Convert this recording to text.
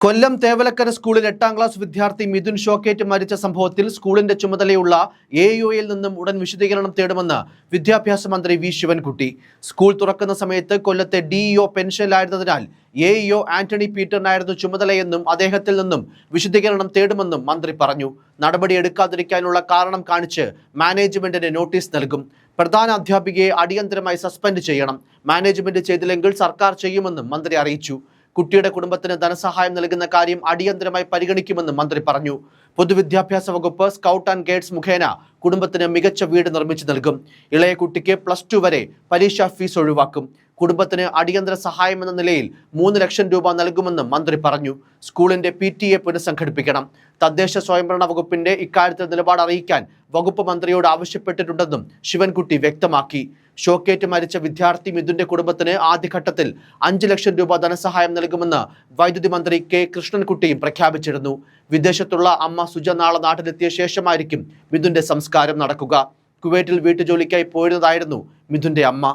കൊല്ലം തേവലക്കര സ്കൂളിൽ 8ാം ക്ലാസ് വിദ്യാർത്ഥി മിഥുൻ ഷോക്കേറ്റ് മരിച്ച സംഭവത്തിൽ സ്കൂളിന്റെ ചുമതലയുള്ള എഇഒയിൽ നിന്നും ഉടൻ വിശദീകരണം തേടുമെന്ന് വിദ്യാഭ്യാസ മന്ത്രി വി ശിവൻകുട്ടി. സ്കൂൾ തുറക്കുന്ന സമയത്ത് കൊല്ലത്തെ ഡിഇഒ പെൻഷനിലായിരുന്നതിനാൽ എഇഒ ആന്റണി പീറ്ററിനായിരുന്നു ചുമതലയെന്നും അദ്ദേഹത്തിൽ നിന്നും വിശദീകരണം തേടുമെന്നും മന്ത്രി പറഞ്ഞു. നടപടിയെടുക്കാതിരിക്കാനുള്ള കാരണം കാണിച്ച് മാനേജ്മെന്റിന് നോട്ടീസ് നൽകും. പ്രധാന അധ്യാപികയെ അടിയന്തരമായി സസ്പെൻഡ് ചെയ്യണം. മാനേജ്മെന്റ് ചെയ്തില്ലെങ്കിൽ സർക്കാർ ചെയ്യുമെന്നും മന്ത്രി അറിയിച്ചു. കുട്ടിയുടെ കുടുംബത്തിന് ധനസഹായം നൽകുന്ന കാര്യം അടിയന്തരമായി പരിഗണിക്കുമെന്നും മന്ത്രി പറഞ്ഞു. പൊതുവിദ്യാഭ്യാസ വകുപ്പ് സ്കൗട്ട് ആൻഡ് ഗൈഡ്സ് മുഖേന കുടുംബത്തിന് മികച്ച വീട് നിർമ്മിച്ചു നൽകും. ഇളയ കുട്ടിക്ക് +2 വരെ പരീക്ഷാ ഫീസ് ഒഴിവാക്കും. കുടുംബത്തിന് അടിയന്തര സഹായം എന്ന നിലയിൽ 3 ലക്ഷം രൂപ നൽകുമെന്നും മന്ത്രി പറഞ്ഞു. സ്കൂളിന്റെ PTA പുനഃസംഘടിപ്പിക്കണം. തദ്ദേശ സ്വയംഭരണ വകുപ്പിന്റെ ഇക്കാര്യത്തിൽ നിലപാട് അറിയിക്കാൻ വകുപ്പ് മന്ത്രിയോട് ആവശ്യപ്പെട്ടിട്ടുണ്ടെന്നും ശിവൻകുട്ടി വ്യക്തമാക്കി. ഷോക്കേറ്റ് മരിച്ച വിദ്യാർത്ഥി മിഥുന്റെ കുടുംബത്തിന് ആദ്യഘട്ടത്തിൽ 5 ലക്ഷം രൂപ ധനസഹായം നൽകുമെന്ന് വൈദ്യുതി മന്ത്രി കെ കൃഷ്ണൻകുട്ടിയും പ്രഖ്യാപിച്ചിരുന്നു. വിദേശത്തുള്ള അമ്മ സുജ നാളെ നാട്ടിലെത്തിയ ശേഷമായിരിക്കും മിഥുന്റെ സംസ്കാരം നടക്കുക. കുവൈറ്റിൽ വീട്ടുജോലിക്കായി പോയിരുന്നതായിരുന്നു മിഥുന്റെ അമ്മ.